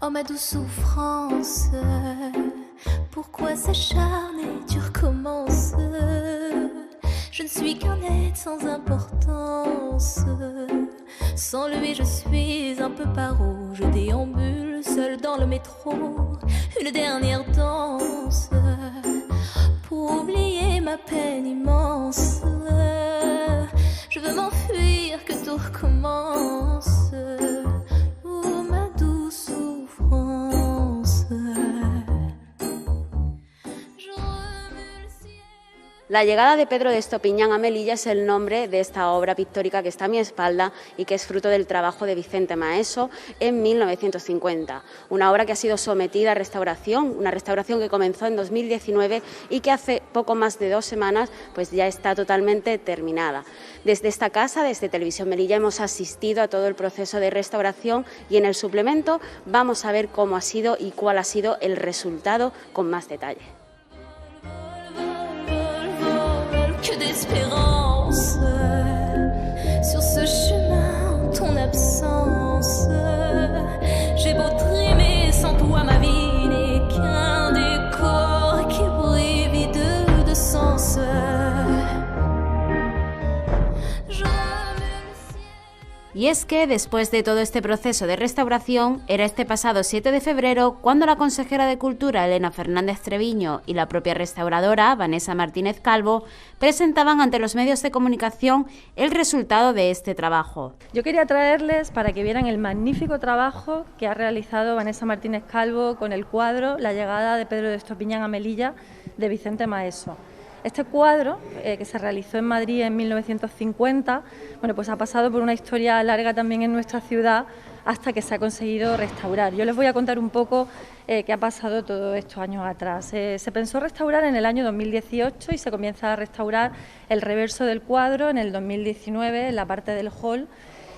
Oh ma douce souffrance, pourquoi s'acharner, tu recommences. Je ne suis qu'un être sans importance. Sans lui je suis un peu paro. Je déambule seul dans le métro. Une dernière danse pour oublier ma peine immense. Je veux m'enfuir, que tout recommence. Oh ma douce souffrance. La llegada de Pedro de Estopiñán a Melilla es el nombre de esta obra pictórica que está a mi espalda y que es fruto del trabajo de Vicente Maeso en 1950. Una obra que ha sido sometida a restauración, una restauración que comenzó en 2019 y que hace poco más de 2 semanas pues ya está totalmente terminada. Desde esta casa, desde Televisión Melilla, hemos asistido a todo el proceso de restauración y en el suplemento vamos a ver cómo ha sido y cuál ha sido el resultado con más detalle. D'espérance sur ce chemin, ton absence. J'ai beau trimer sans toi, ma vie n'est qu'un décor qui brille vide de sens. Y es que después de todo este proceso de restauración, era este pasado 7 de febrero cuando la consejera de Cultura, Elena Fernández Treviño, y la propia restauradora, Vanessa Martínez Calvo, presentaban ante los medios de comunicación el resultado de este trabajo. Yo quería traerles para que vieran el magnífico trabajo que ha realizado Vanessa Martínez Calvo con el cuadro La llegada de Pedro de Estopiñán a Melilla, de Vicente Maeso. Este cuadro, que se realizó en Madrid en 1950, bueno, pues ha pasado por una historia larga también en nuestra ciudad hasta que se ha conseguido restaurar. Yo les voy a contar un poco qué ha pasado todos estos años atrás. Se pensó restaurar en el año 2018 y se comienza a restaurar el reverso del cuadro en el 2019, en la parte del hall.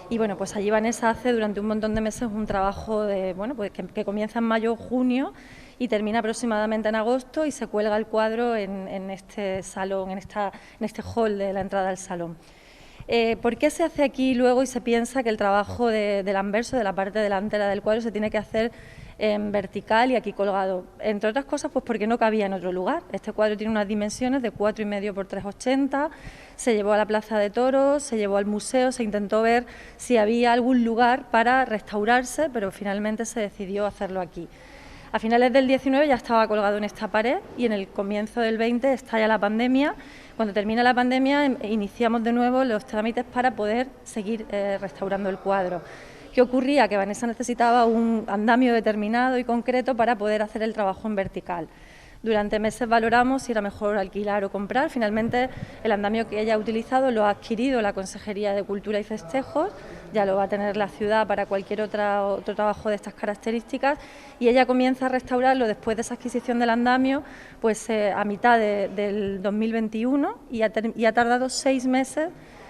Y bueno, pues allí Vanessa hace durante un montón de meses un trabajo pues que comienza en mayo o junio y termina aproximadamente en agosto y se cuelga el cuadro en este salón, en este hall de la entrada al salón. ¿Por qué se hace aquí luego y se piensa que el trabajo del anverso, de la parte delantera del cuadro, se tiene que hacer en vertical y aquí colgado? Entre otras cosas, pues porque no cabía en otro lugar. Este cuadro tiene unas dimensiones de 4,5 por 3,80, se llevó a la Plaza de Toros, se llevó al museo, se intentó ver si había algún lugar para restaurarse, pero finalmente se decidió hacerlo aquí. A finales del 19 ya estaba colgado en esta pared y en el comienzo del 20 estalla la pandemia. Cuando termina la pandemia iniciamos de nuevo los trámites para poder seguir restaurando el cuadro. ¿Qué ocurría? Que Vanessa necesitaba un andamio determinado y concreto para poder hacer el trabajo en vertical. Durante meses valoramos si era mejor alquilar o comprar. Finalmente, el andamio que ella ha utilizado lo ha adquirido la Consejería de Cultura y Festejos, ya lo va a tener la ciudad para cualquier otro trabajo de estas características, y ella comienza a restaurarlo después de esa adquisición del andamio, pues a mitad del 2021 y ha tardado 6 meses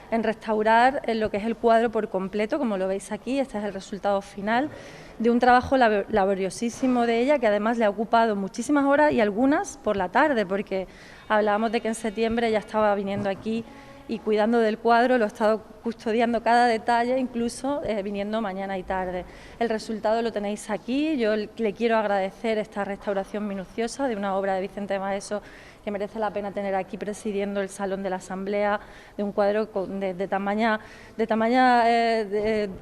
en restaurar lo que es el cuadro por completo, como lo veis aquí. Este es el resultado final de un trabajo laboriosísimo de ella, que además le ha ocupado muchísimas horas y algunas por la tarde, porque hablábamos de que en septiembre ella estaba viniendo aquí y cuidando del cuadro, lo ha estado custodiando cada detalle, incluso viniendo mañana y tarde. El resultado lo tenéis aquí. Yo le quiero agradecer esta restauración minuciosa de una obra de Vicente Maeso que merece la pena tener aquí presidiendo el Salón de la Asamblea, de un cuadro de tamaña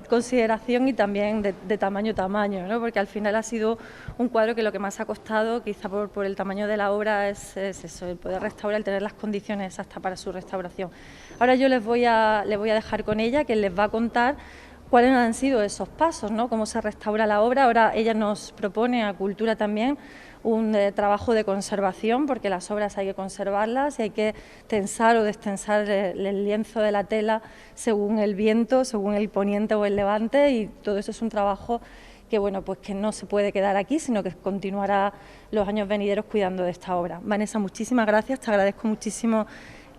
consideración y también de tamaño, ¿no? Porque al final ha sido un cuadro que lo que más ha costado, quizá por el tamaño de la obra, es eso, el poder restaurar, el tener las condiciones exactas para su restauración. Ahora yo les voy a dejar con ella, que les va a contar cuáles han sido esos pasos, ¿no? Cómo se restaura la obra. Ahora ella nos propone a Cultura también un trabajo de conservación, porque las obras hay que conservarlas y hay que tensar o destensar el lienzo de la tela según el viento, según el poniente o el levante, y todo eso es un trabajo que, bueno, pues que no se puede quedar aquí, sino que continuará los años venideros cuidando de esta obra. Vanessa, muchísimas gracias, te agradezco muchísimo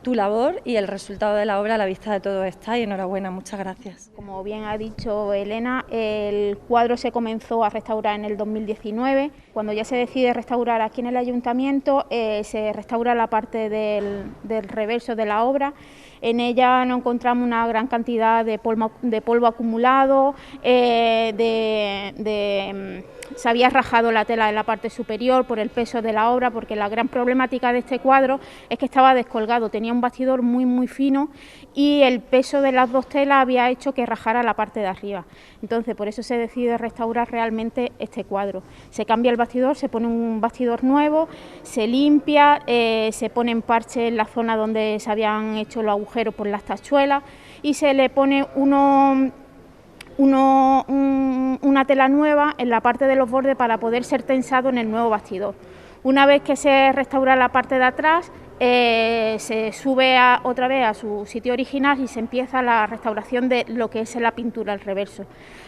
tu labor y el resultado de la obra a la vista de todo está, y enhorabuena, muchas gracias. Como bien ha dicho Elena, el cuadro se comenzó a restaurar en el 2019. Cuando ya se decide restaurar aquí en el ayuntamiento, se restaura la parte del reverso de la obra. En ella no encontramos una gran cantidad de polvo acumulado, de se había rajado la tela en la parte superior por el peso de la obra, porque la gran problemática de este cuadro es que estaba descolgado, tenía un bastidor muy fino y el peso de las dos telas había hecho que rajara la parte de arriba. Entonces, por eso se decide restaurar realmente este cuadro. Se cambia el bastidor, se pone un bastidor nuevo, se limpia, se ponen parches en la zona donde se habían hecho los agujeros por las tachuelas y se le pone una tela nueva en la parte de los bordes para poder ser tensado en el nuevo bastidor. Una vez que se restaura la parte de atrás, se sube otra vez a su sitio original y se empieza la restauración de lo que es la pintura al reverso.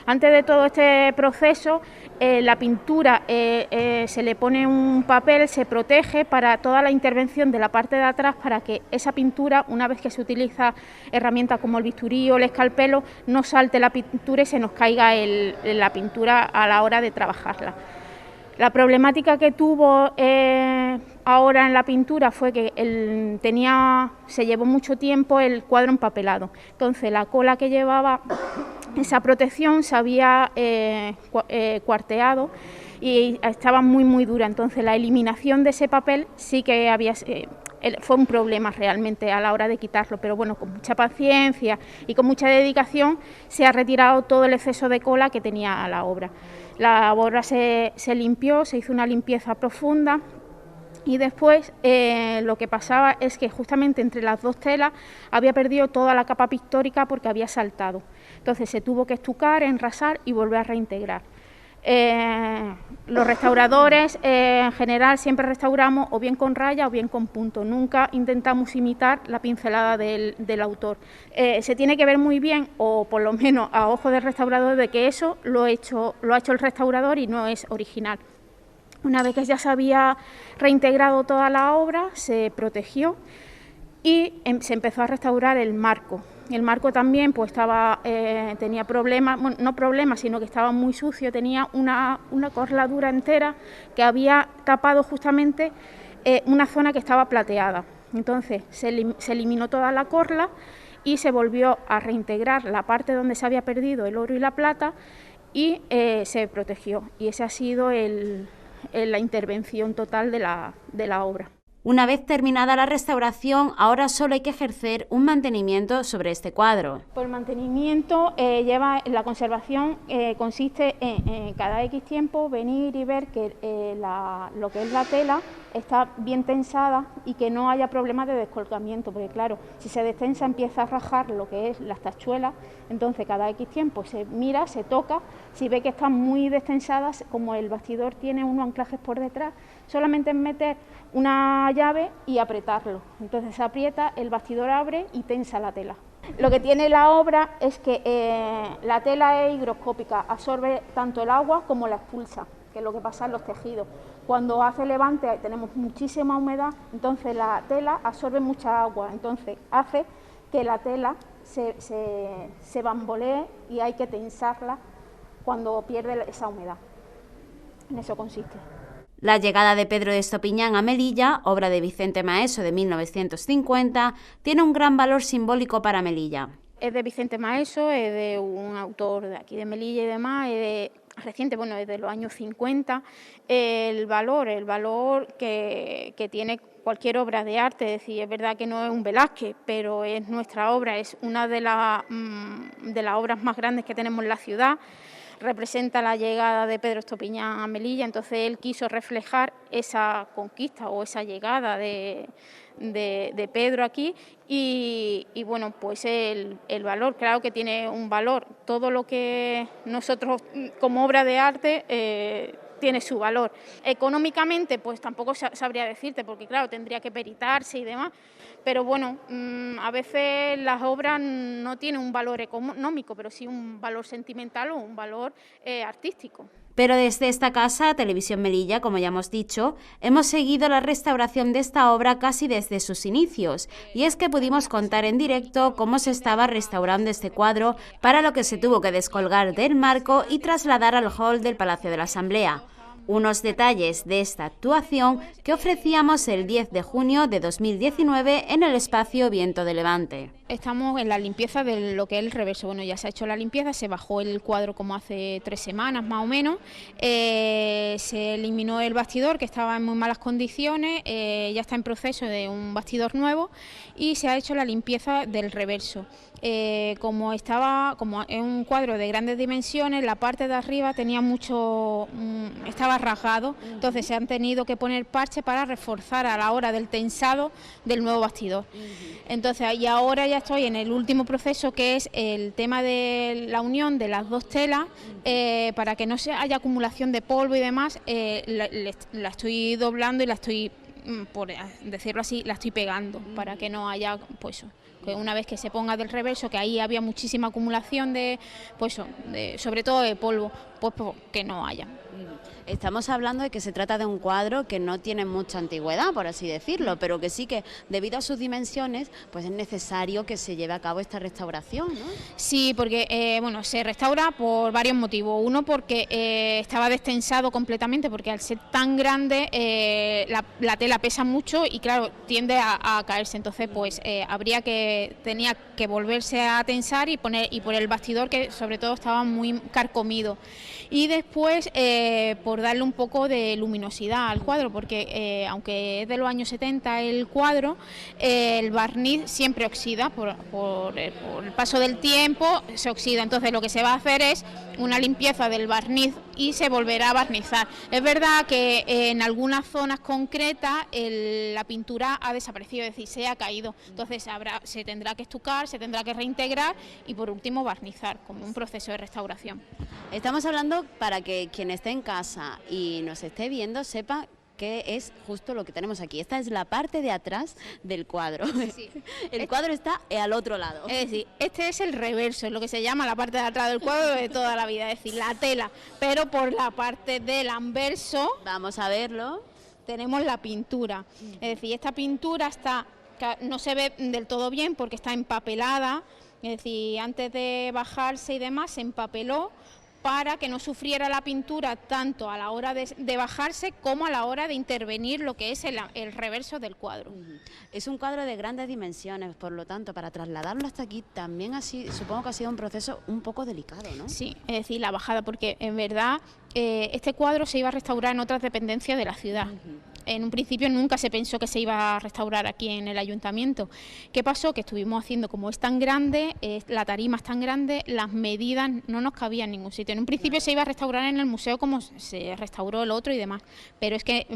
Antes de todo este proceso, la pintura se le pone un papel, se protege para toda la intervención de la parte de atrás, para que esa pintura, una vez que se utiliza herramientas como el bisturí o el escalpelo, no salte la pintura y se nos caiga la pintura a la hora de trabajarla. La problemática que tuvo ahora en la pintura fue que se llevó mucho tiempo el cuadro empapelado. Entonces la cola que llevaba esa protección se había cuarteado y estaba muy dura. Entonces la eliminación de ese papel sí que fue un problema realmente a la hora de quitarlo, pero bueno, con mucha paciencia y con mucha dedicación se ha retirado todo el exceso de cola que tenía la obra. La obra se limpió, se hizo una limpieza profunda y después lo que pasaba es que justamente entre las dos telas había perdido toda la capa pictórica porque había saltado. Entonces se tuvo que estucar, enrasar y volver a reintegrar. Los restauradores en general siempre restauramos o bien con raya o bien con punto, nunca intentamos imitar la pincelada del autor. Se tiene que ver muy bien, o por lo menos a ojo del restaurador, de que eso lo ha hecho el restaurador y no es original. Una vez que ya se había reintegrado toda la obra, se protegió y se empezó a restaurar el marco. El marco también pues tenía problemas, bueno, no problemas, sino que estaba muy sucio, tenía una corladura entera que había tapado justamente una zona que estaba plateada. Entonces se eliminó toda la corla y se volvió a reintegrar la parte donde se había perdido el oro y la plata y se protegió. Y esa ha sido la intervención total de la obra. Una vez terminada la restauración, ahora solo hay que ejercer un mantenimiento sobre este cuadro. Pues el mantenimiento la conservación consiste en cada X tiempo venir y ver que lo que es la tela está bien tensada y que no haya problemas de descolgamiento, porque claro, si se destensa empieza a rajar lo que es las tachuelas, entonces cada X tiempo se mira, se toca, si ve que están muy destensadas, como el bastidor tiene unos anclajes por detrás, solamente es meter una llave y apretarlo, entonces se aprieta, el bastidor abre y tensa la tela. Lo que tiene la obra es que la tela es higroscópica, absorbe tanto el agua como la expulsa, que es lo que pasa en los tejidos. Cuando hace levante tenemos muchísima humedad, entonces la tela absorbe mucha agua, entonces hace que la tela se bambolee y hay que tensarla cuando pierde esa humedad. En eso consiste. La llegada de Pedro de Estopiñán a Melilla, obra de Vicente Maeso de 1950, tiene un gran valor simbólico para Melilla. Es de Vicente Maeso, es de un autor de aquí de Melilla y demás, es reciente, bueno, desde los años 50, el valor que tiene cualquier obra de arte, es decir, es verdad que no es un Velázquez, pero es nuestra obra, es una de las obras más grandes que tenemos en la ciudad, representa la llegada de Pedro Estopiñán a Melilla, entonces él quiso reflejar esa conquista o esa llegada de Pedro aquí y bueno, pues el valor, claro que tiene un valor, todo lo que nosotros como obra de arte tiene su valor. Económicamente pues tampoco sabría decirte porque claro, tendría que peritarse y demás, pero bueno, a veces las obras no tienen un valor económico, pero sí un valor sentimental o un valor artístico. Pero desde esta casa, Televisión Melilla, como ya hemos dicho, hemos seguido la restauración de esta obra casi desde sus inicios, y es que pudimos contar en directo cómo se estaba restaurando este cuadro, para lo que se tuvo que descolgar del marco y trasladar al hall del Palacio de la Asamblea. Unos detalles de esta actuación que ofrecíamos el 10 de junio de 2019 en el espacio Viento de Levante. Estamos en la limpieza de lo que es el reverso. Bueno, ya se ha hecho la limpieza, se bajó el cuadro como hace 3 semanas más o menos, se eliminó el bastidor que estaba en muy malas condiciones, ya está en proceso de un bastidor nuevo y se ha hecho la limpieza del reverso. Como es un cuadro de grandes dimensiones, la parte de arriba tenía estaba rasgado, entonces se han tenido que poner parche para reforzar a la hora del tensado del nuevo bastidor. Entonces, y ahora ya estoy en el último proceso, que es el tema de la unión de las dos telas, para que no haya acumulación de polvo y demás. La estoy doblando y la estoy, por decirlo así, la estoy pegando para que no haya, pues, que una vez que se ponga del reverso, que ahí había muchísima acumulación sobre todo de polvo, pues que no haya. Estamos hablando de que se trata de un cuadro que no tiene mucha antigüedad, por así decirlo, pero que sí que, debido a sus dimensiones, pues es necesario que se lleve a cabo esta restauración, ¿no? Sí, porque se restaura por varios motivos. Uno, porque estaba destensado completamente, porque al ser tan grande la tela pesa mucho y claro, tiende a caerse. Entonces, pues tenía que volverse a tensar y por el bastidor, que sobre todo estaba muy carcomido. Y después, por darle un poco de luminosidad al cuadro, porque aunque es de los años 70 el cuadro, el barniz siempre oxida, por el paso del tiempo se oxida. Entonces lo que se va a hacer es una limpieza del barniz y se volverá a barnizar. Es verdad que en algunas zonas concretas la pintura ha desaparecido, es decir, se ha caído. Entonces se tendrá que estucar, se tendrá que reintegrar y por último barnizar, como un proceso de restauración. Estamos hablando para que quien esté en casa y nos esté viendo sepa que es justo lo que tenemos aquí. Esta es la parte de atrás del cuadro. Sí. El cuadro está al otro lado. Es decir, este es el reverso, es lo que se llama la parte de atrás del cuadro de toda la vida, es decir, la tela, pero por la parte del anverso, vamos a verlo, tenemos la pintura. Es decir, esta pintura no se ve del todo bien porque está empapelada, es decir, antes de bajarse y demás se empapeló, para que no sufriera la pintura tanto a la hora de bajarse como a la hora de intervenir lo que es el reverso del cuadro. Es un cuadro de grandes dimensiones, por lo tanto, para trasladarlo hasta aquí también supongo que ha sido un proceso un poco delicado, ¿no? Sí, es decir, la bajada, porque en verdad este cuadro se iba a restaurar en otras dependencias de la ciudad. En un principio nunca se pensó que se iba a restaurar aquí en el ayuntamiento. ¿Qué pasó? Que estuvimos haciendo, como es tan grande, la tarima es tan grande, las medidas no nos cabían en ningún sitio. En un principio se iba a restaurar en el museo como se restauró el otro y demás, pero es que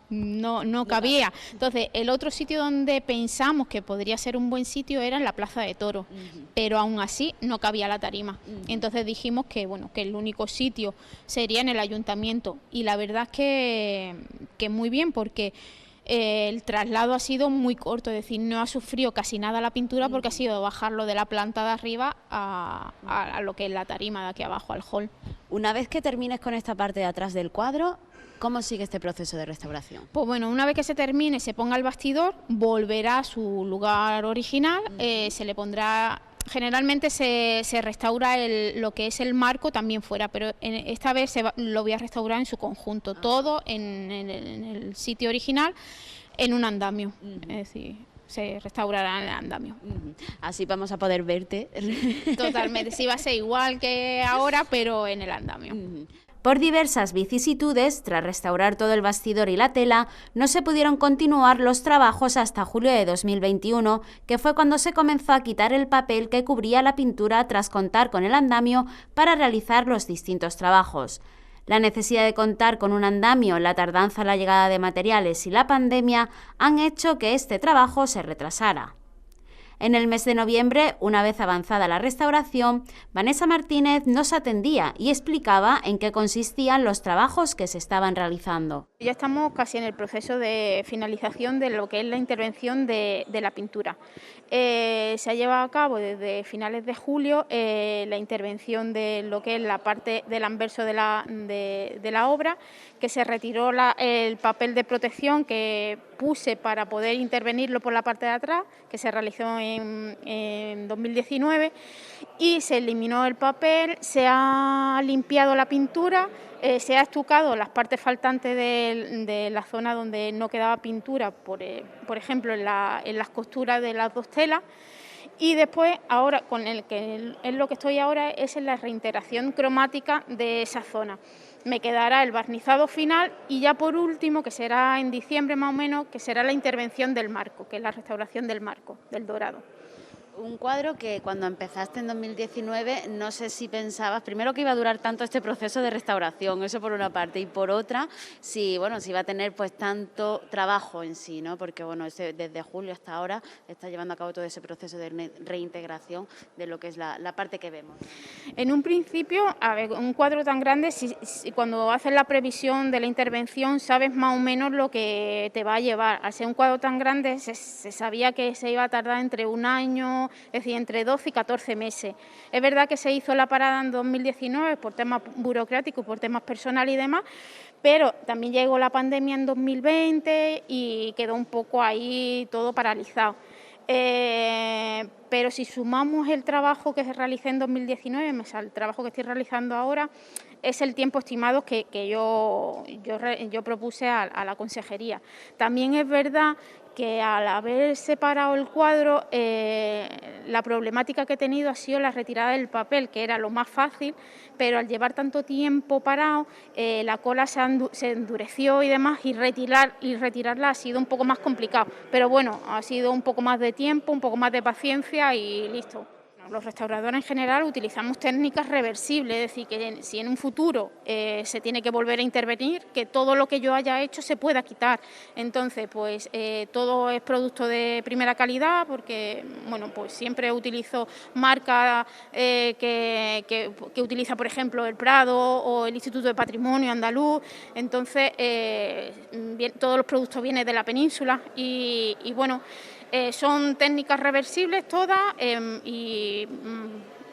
no cabía. Entonces, el otro sitio donde pensamos que podría ser un buen sitio era en la Plaza de Toros, pero aún así no cabía la tarima. Entonces dijimos que el único sitio sería en el ayuntamiento, y la verdad es que muy bien, porque el traslado ha sido muy corto, es decir, no ha sufrido casi nada la pintura, porque ha sido bajarlo de la planta de arriba a lo que es la tarima de aquí abajo, al hall. Una vez que termines con esta parte de atrás del cuadro, ¿cómo sigue este proceso de restauración? Pues bueno, una vez que se termine, se ponga el bastidor, volverá a su lugar original, se le pondrá... Generalmente se restaura lo que es el marco también fuera, pero esta vez lo voy a restaurar en su conjunto, todo en el sitio original, en un andamio, es decir, se restaurará en el andamio. Así vamos a poder verte. Totalmente, sí va a ser igual que ahora, pero en el andamio. Por diversas vicisitudes, tras restaurar todo el bastidor y la tela, no se pudieron continuar los trabajos hasta julio de 2021, que fue cuando se comenzó a quitar el papel que cubría la pintura tras contar con el andamio para realizar los distintos trabajos. La necesidad de contar con un andamio, la tardanza en la llegada de materiales y la pandemia han hecho que este trabajo se retrasara. En el mes de noviembre, una vez avanzada la restauración, Vanessa Martínez nos atendía y explicaba en qué consistían los trabajos que se estaban realizando. Ya estamos casi en el proceso de finalización de lo que es la intervención de la pintura. Se ha llevado a cabo desde finales de julio la intervención de lo que es la parte del anverso de la obra, que se retiró el papel de protección que puse para poder intervenirlo por la parte de atrás, que se realizó en 2019, y se eliminó el papel, se ha limpiado la pintura, se ha estucado las partes faltantes de la zona donde no quedaba pintura, por ejemplo en las costuras de las dos telas. Y después, ahora, con el que es lo que estoy ahora, es en la reintegración cromática de esa zona. Me quedará el barnizado final y ya por último, que será en diciembre más o menos, que será la intervención del marco, que es la restauración del marco, del dorado. Un cuadro que cuando empezaste en 2019, no sé si pensabas, primero que iba a durar tanto este proceso de restauración, eso por una parte, y por otra, si iba a tener pues tanto trabajo en sí, ¿no? Porque bueno, desde julio hasta ahora está llevando a cabo todo ese proceso de reintegración de lo que es la parte que vemos. En un principio, a ver, un cuadro tan grande, si cuando haces la previsión de la intervención sabes más o menos lo que te va a llevar. Al ser un cuadro tan grande se sabía que se iba a tardar entre un año, es decir, entre 12 y 14 meses. Es verdad que se hizo la parada en 2019 por temas burocráticos, por temas personales y demás, pero también llegó la pandemia en 2020 y quedó un poco ahí todo paralizado. Pero si sumamos el trabajo que se realicé en 2019, el trabajo que estoy realizando ahora, es el tiempo estimado que yo propuse a la consejería. También es verdad que al haber separado el cuadro, la problemática que he tenido ha sido la retirada del papel, que era lo más fácil, pero al llevar tanto tiempo parado, la cola se endureció y demás, y retirarla ha sido un poco más complicado. Pero bueno, ha sido un poco más de tiempo, un poco más de paciencia y listo. Los restauradores en general utilizamos técnicas reversibles, es decir, que si en un futuro se tiene que volver a intervenir, que todo lo que yo haya hecho se pueda quitar. Entonces, pues todo es producto de primera calidad, porque bueno, pues siempre utilizo marcas que utiliza, por ejemplo, el Prado o el Instituto de Patrimonio Andaluz. Entonces, todos los productos vienen de la península y bueno, son técnicas reversibles todas y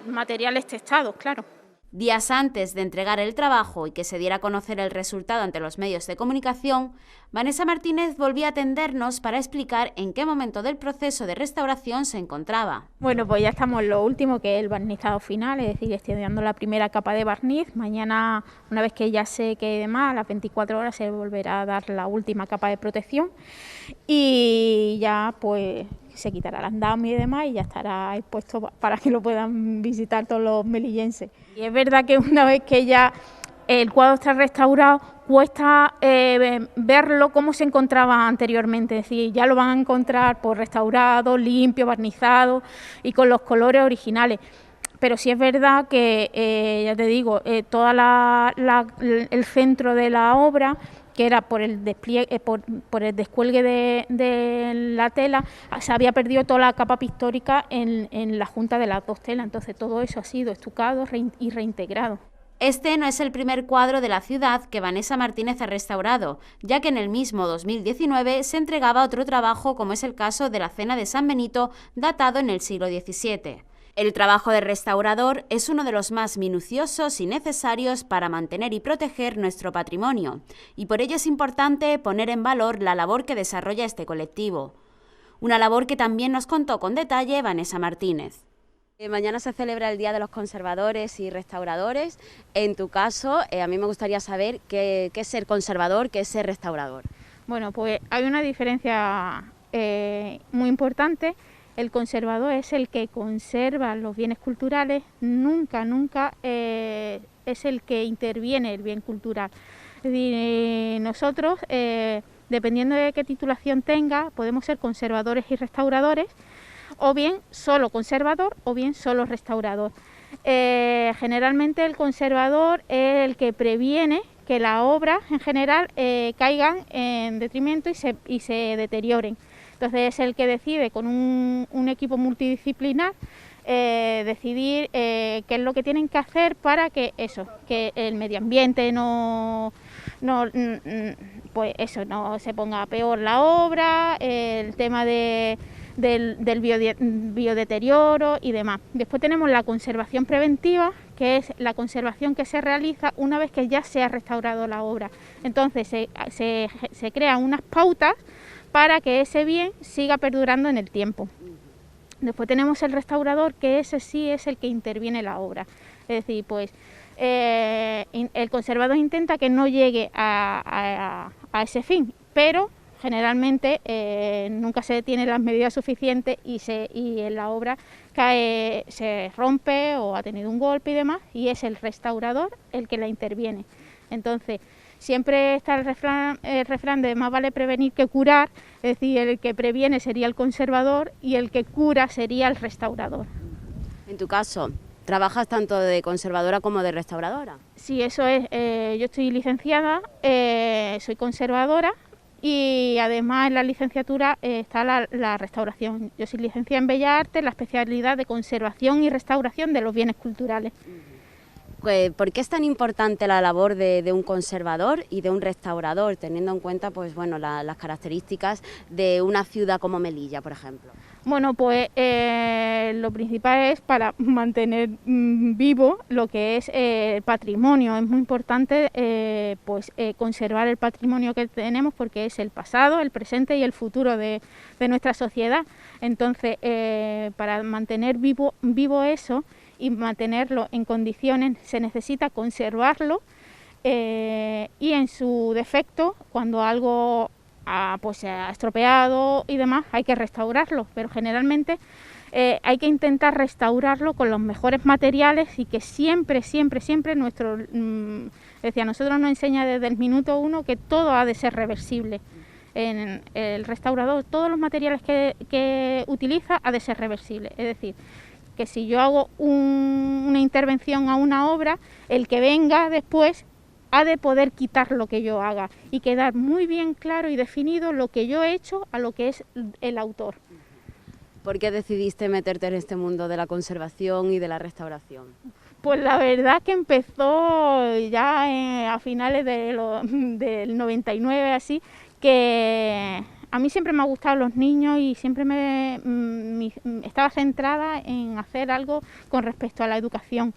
materiales testados, claro. Días antes de entregar el trabajo y que se diera a conocer el resultado ante los medios de comunicación, Vanessa Martínez volvía a atendernos para explicar en qué momento del proceso de restauración se encontraba. Bueno, pues ya estamos en lo último, que es el barnizado final, es decir, estoy dando la primera capa de barniz. Mañana, una vez que ya seque y demás, a las 24 horas se volverá a dar la última capa de protección y ya pues se quitará el andamio y demás y ya estará expuesto para que lo puedan visitar todos los melillenses. Y es verdad que una vez que ya el cuadro está restaurado, cuesta verlo como se encontraba anteriormente, es decir, ya lo van a encontrar pues restaurado, limpio, barnizado y con los colores originales. Pero sí es verdad que, ya te digo, todo el centro de la obra, que era por el despliegue, por el descuelgue de la tela, se había perdido toda la capa pictórica en la junta de las dos telas, entonces todo eso ha sido estucado y reintegrado. Este no es el primer cuadro de la ciudad que Vanessa Martínez ha restaurado, ya que en el mismo 2019 se entregaba otro trabajo, como es el caso de la Cena de San Benito, datado en el siglo XVII. El trabajo de restaurador es uno de los más minuciosos y necesarios para mantener y proteger nuestro patrimonio, y por ello es importante poner en valor la labor que desarrolla este colectivo. Una labor que también nos contó con detalle Vanessa Martínez. Mañana se celebra el Día de los Conservadores y Restauradores. En tu caso, a mí me gustaría saber qué es ser conservador, qué es ser restaurador. Bueno, pues hay una diferencia muy importante. El conservador es el que conserva los bienes culturales, nunca es el que interviene el bien cultural. Es decir, nosotros, dependiendo de qué titulación tenga, podemos ser conservadores y restauradores, o bien solo conservador o bien solo restaurador. Generalmente el conservador es el que previene que las obras en general caigan en detrimento y se deterioren. Entonces es el que decide con un equipo multidisciplinar decidir qué es lo que tienen que hacer para que el medio ambiente no se ponga peor la obra, el tema del biodeterioro y demás. Después tenemos la conservación preventiva, que es la conservación que se realiza una vez que ya se ha restaurado la obra. Entonces se crean unas pautas para que ese bien siga perdurando en el tiempo. Después tenemos el restaurador, que ese sí es el que interviene en la obra. Es decir, pues el conservador intenta que no llegue a ese fin, pero generalmente nunca se tiene las medidas suficientes y en la obra cae, se rompe o ha tenido un golpe y demás, y es el restaurador el que la interviene. Entonces, siempre está el refrán de más vale prevenir que curar, es decir, el que previene sería el conservador y el que cura sería el restaurador. En tu caso, ¿trabajas tanto de conservadora como de restauradora? Sí, eso es. Yo estoy licenciada, soy conservadora y además en la licenciatura está la restauración. Yo soy licenciada en Bellas Artes, la especialidad de conservación y restauración de los bienes culturales. ¿Por qué es tan importante la labor de un conservador y de un restaurador, teniendo en cuenta pues, bueno, las características de una ciudad como Melilla, por ejemplo? Bueno, pues lo principal es para mantener vivo lo que es el patrimonio. Es muy importante conservar el patrimonio que tenemos porque es el pasado, el presente y el futuro de nuestra sociedad. Entonces, para mantener vivo eso y mantenerlo en condiciones se necesita conservarlo y en su defecto, cuando algo se ha estropeado y demás, hay que restaurarlo, pero generalmente hay que intentar restaurarlo con los mejores materiales y que siempre a nosotros nos enseña desde el minuto 1 que todo ha de ser reversible. En el restaurador, todos los materiales que utiliza ha de ser reversible, es decir, que si yo hago una intervención a una obra, el que venga después ha de poder quitar lo que yo haga y quedar muy bien claro y definido lo que yo he hecho a lo que es el autor. ¿Por qué decidiste meterte en este mundo de la conservación y de la restauración? Pues la verdad que empezó ya a finales del 99, así, que a mí siempre me ha gustado los niños y siempre estaba centrada en hacer algo con respecto a la educación.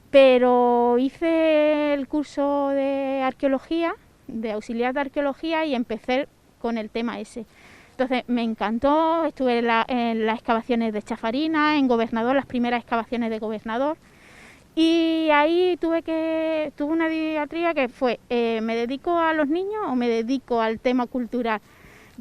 Pero hice el curso de arqueología, de auxiliar de arqueología, y empecé con el tema ese. Entonces me encantó, estuve en las excavaciones de Chafarina, en Gobernador, las primeras excavaciones de Gobernador, y ahí tuve una diatriba que fue, ¿me dedico a los niños o me dedico al tema cultural?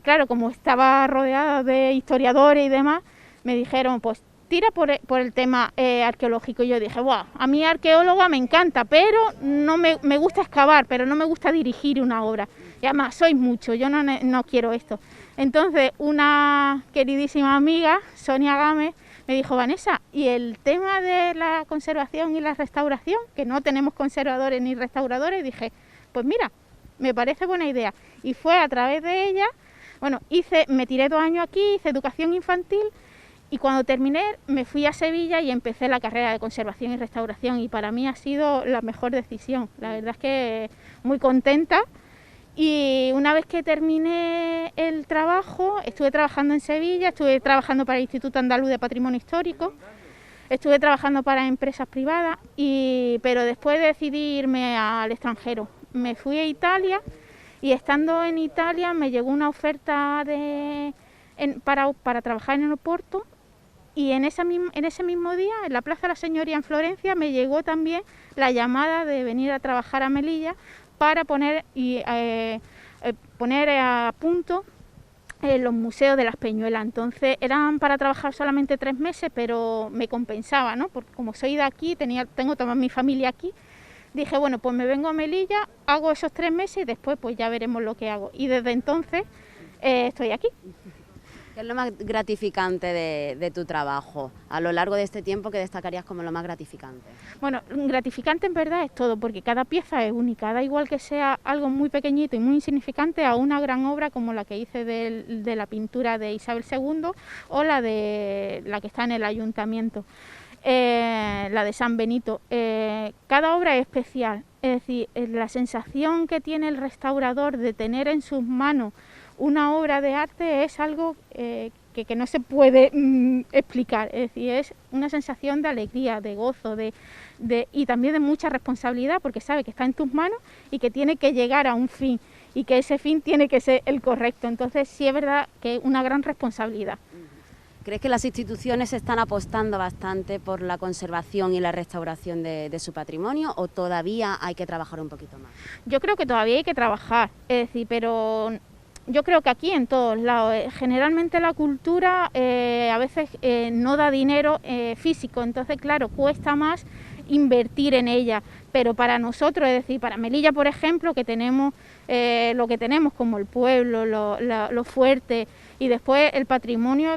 Claro, como estaba rodeada de historiadores y demás, me dijeron, pues tira por el tema arqueológico. Y yo dije, wow, a mí arqueóloga me encanta, pero no me gusta excavar, pero no me gusta dirigir una obra. Y además soy mucho, yo no quiero esto. Entonces una queridísima amiga, Sonia Gámez, me dijo, Vanessa, ¿y el tema de la conservación y la restauración? Que no tenemos conservadores ni restauradores. Y dije, pues mira, me parece buena idea. Y fue a través de ella, bueno, me tiré 2 años aquí, hice educación infantil, y cuando terminé me fui a Sevilla y empecé la carrera de conservación y restauración, y para mí ha sido la mejor decisión. La verdad es que muy contenta, y una vez que terminé el trabajo, estuve trabajando en Sevilla, estuve trabajando para el Instituto Andaluz de Patrimonio Histórico, estuve trabajando para empresas privadas, pero después decidí irme al extranjero. Me fui a Italia, y estando en Italia me llegó una oferta para trabajar en Oporto, y en ese mismo día, en la Plaza de la Señoría en Florencia, me llegó también la llamada de venir a trabajar a Melilla para poner a punto los museos de las Peñuelas. Entonces eran para trabajar solamente 3 meses, pero me compensaba, ¿no? Porque como soy de aquí, tengo toda mi familia aquí. Dije, bueno, pues me vengo a Melilla, hago esos 3 meses y después pues ya veremos lo que hago. Y desde entonces estoy aquí. ¿Qué es lo más gratificante de tu trabajo? A lo largo de este tiempo, ¿qué destacarías como lo más gratificante? Bueno, gratificante en verdad es todo, porque cada pieza es única. Da igual que sea algo muy pequeñito y muy insignificante a una gran obra como la que hice de la pintura de Isabel II o la que está en el ayuntamiento. La de San Benito. Cada obra es especial, es decir, la sensación que tiene el restaurador de tener en sus manos una obra de arte es algo que no se puede explicar, es decir, es una sensación de alegría, de gozo, y también de mucha responsabilidad, porque sabe que está en tus manos y que tiene que llegar a un fin. y que ese fin tiene que ser el correcto. Entonces sí es verdad que es una gran responsabilidad. ¿Crees que las instituciones están apostando bastante por la conservación y la restauración de su patrimonio o todavía hay que trabajar un poquito más? Yo creo que todavía hay que trabajar, es decir, pero yo creo que aquí en todos lados, generalmente la cultura a veces no da dinero físico, entonces claro, cuesta más invertir en ella, pero para nosotros, es decir, para Melilla, por ejemplo, que tenemos lo que tenemos como el pueblo, lo fuerte y después el patrimonio,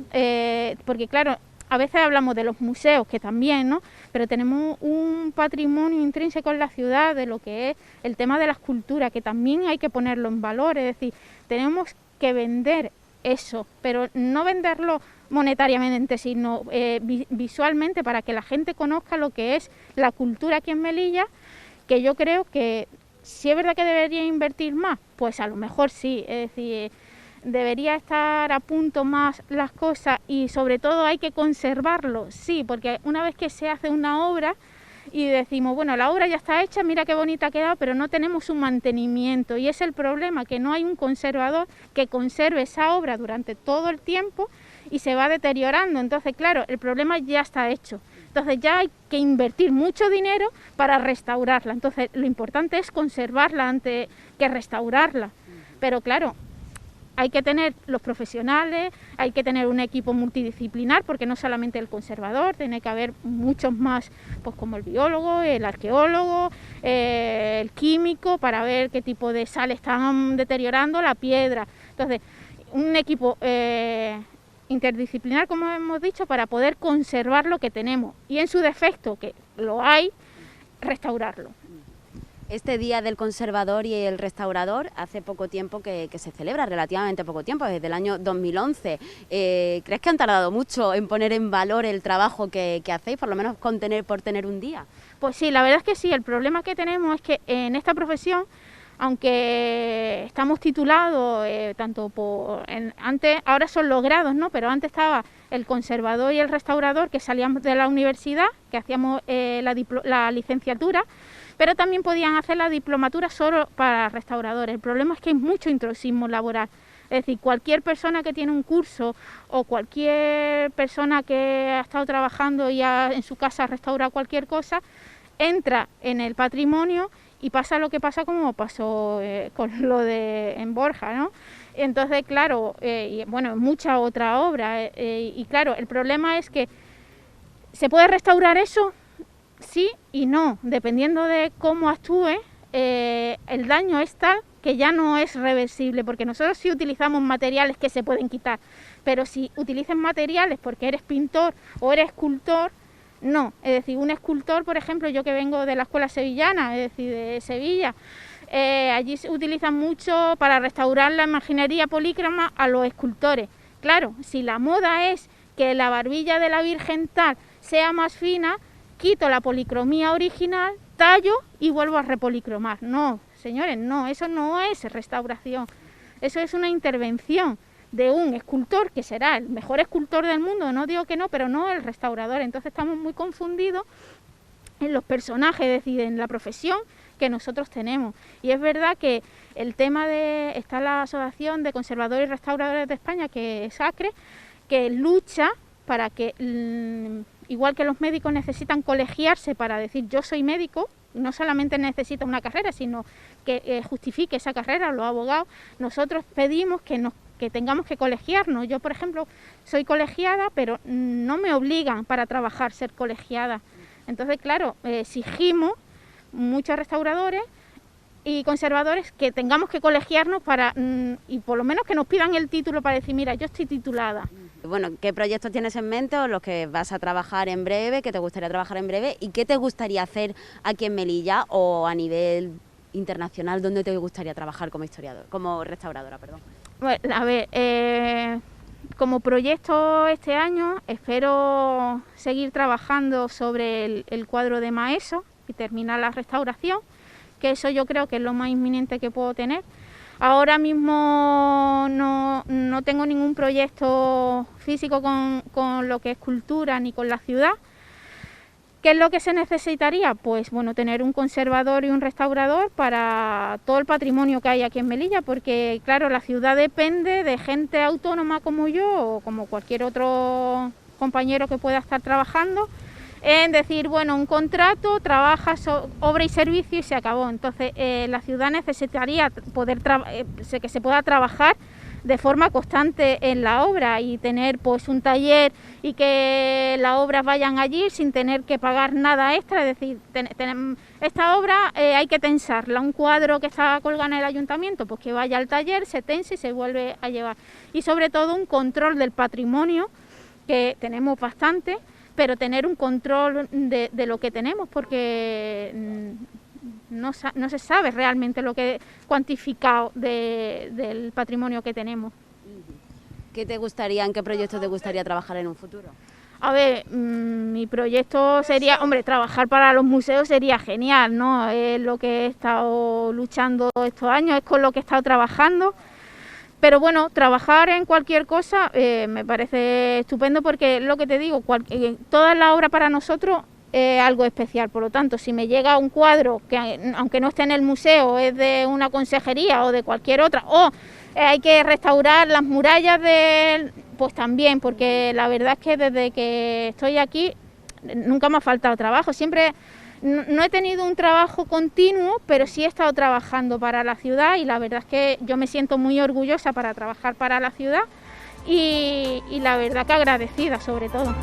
porque claro, a veces hablamos de los museos, que también, ¿no? Pero tenemos un patrimonio intrínseco en la ciudad de lo que es el tema de las culturas, que también hay que ponerlo en valor, es decir, tenemos que vender eso, pero no venderlo monetariamente, sino visualmente, para que la gente conozca lo que es la cultura aquí en Melilla, que yo creo que si es verdad que debería invertir más, pues a lo mejor sí, es decir, debería estar a punto más las cosas y sobre todo hay que conservarlo, sí, porque una vez que se hace una obra y decimos, bueno, la obra ya está hecha, mira qué bonita ha quedado, pero no tenemos un mantenimiento y es el problema, que no hay un conservador que conserve esa obra durante todo el tiempo y se va deteriorando. Entonces, claro, el problema ya está hecho. Entonces ya hay que invertir mucho dinero para restaurarla. Entonces lo importante es conservarla antes que restaurarla. Pero claro, hay que tener los profesionales, hay que tener un equipo multidisciplinar, porque no solamente el conservador, tiene que haber muchos más, pues como el biólogo, el arqueólogo, el químico, para ver qué tipo de sal están deteriorando la piedra. Entonces, un equipo interdisciplinar, como hemos dicho, para poder conservar lo que tenemos y en su defecto, que lo hay, restaurarlo. Este Día del Conservador y el Restaurador hace poco tiempo que se celebra, relativamente poco tiempo, desde el año 2011. ¿Crees que han tardado mucho en poner en valor el trabajo que hacéis, por lo menos por tener un día? Pues sí, la verdad es que sí. El problema que tenemos es que en esta profesión, aunque estamos titulados tanto antes, ahora son los grados, ¿no? Pero antes estaba el conservador y el restaurador, que salíamos de la universidad, que hacíamos la licenciatura, pero también podían hacer la diplomatura solo para restauradores. El problema es que hay mucho intrusismo laboral. Es decir, cualquier persona que tiene un curso o cualquier persona que ha estado trabajando y en su casa restaura cualquier cosa, entra en el patrimonio y pasa lo que pasa, como pasó con lo de en Borja, ¿no? Entonces, claro, y bueno, mucha otra obra. Y claro, el problema es que ¿se puede restaurar eso? Sí y no, dependiendo de cómo actúe, el daño es tal que ya no es reversible, porque nosotros sí utilizamos materiales que se pueden quitar, pero si utilizas materiales porque eres pintor o eres escultor, no. Es decir, un escultor, por ejemplo, yo que vengo de la escuela sevillana, es decir, de Sevilla, allí se utiliza mucho para restaurar la imaginería polícroma a los escultores. Claro, si la moda es que la barbilla de la Virgen tal sea más fina, quito la policromía original, tallo y vuelvo a repolicromar. No, señores, no, eso no es restauración, eso es una intervención de un escultor que será el mejor escultor del mundo, no digo que no, pero no el restaurador. Entonces estamos muy confundidos en los personajes, es decir, en la profesión que nosotros tenemos. Y es verdad que el tema está la Asociación de Conservadores y Restauradores de España, que es ACRE, que lucha para que, igual que los médicos necesitan colegiarse para decir yo soy médico, no solamente necesita una carrera, sino que justifique esa carrera, los abogados, nosotros pedimos que tengamos que colegiarnos. Yo, por ejemplo, soy colegiada, pero no me obligan para trabajar ser colegiada. Entonces, claro, exigimos muchos restauradores y conservadores que tengamos que colegiarnos y por lo menos que nos pidan el título para decir, mira, yo estoy titulada. Bueno, ¿qué proyectos tienes en mente o los que vas a trabajar en breve, que te gustaría trabajar en breve y qué te gustaría hacer aquí en Melilla o a nivel internacional, dónde te gustaría trabajar como restauradora, perdón? Bueno, a ver, como proyecto este año espero seguir trabajando sobre el cuadro de Maeso y terminar la restauración, que eso yo creo que es lo más inminente que puedo tener. Ahora mismo no tengo ningún proyecto físico con lo que es cultura ni con la ciudad, ¿Qué es lo que se necesitaría? Pues bueno, tener un conservador y un restaurador para todo el patrimonio que hay aquí en Melilla, porque claro, la ciudad depende de gente autónoma como yo o como cualquier otro compañero que pueda estar trabajando, en decir, bueno, un contrato, trabajas, obra y servicio y se acabó. Entonces la ciudad necesitaría que se pueda trabajar de forma constante en la obra y tener pues un taller y que las obras vayan allí sin tener que pagar nada extra. Es decir, esta obra hay que tensarla, un cuadro que está colgado en el ayuntamiento, pues que vaya al taller, se tense y se vuelve a llevar. Y sobre todo un control del patrimonio, que tenemos bastante, pero tener un control de lo que tenemos, porque no se sabe realmente lo que cuantificado del patrimonio que tenemos. ¿En qué proyectos te gustaría trabajar en un futuro? A ver, mi proyecto sería, hombre, trabajar para los museos sería genial, ¿no? Es lo que he estado luchando estos años, es con lo que he estado trabajando. Pero bueno, trabajar en cualquier cosa me parece estupendo, porque es lo que te digo, toda la obra para nosotros es algo especial. Por lo tanto, si me llega un cuadro que aunque no esté en el museo, es de una consejería o de cualquier otra, o hay que restaurar las murallas pues también, porque la verdad es que desde que estoy aquí nunca me ha faltado trabajo. Siempre no he tenido un trabajo continuo, pero sí he estado trabajando para la ciudad y la verdad es que yo me siento muy orgullosa para trabajar para la ciudad y la verdad que agradecida sobre todo.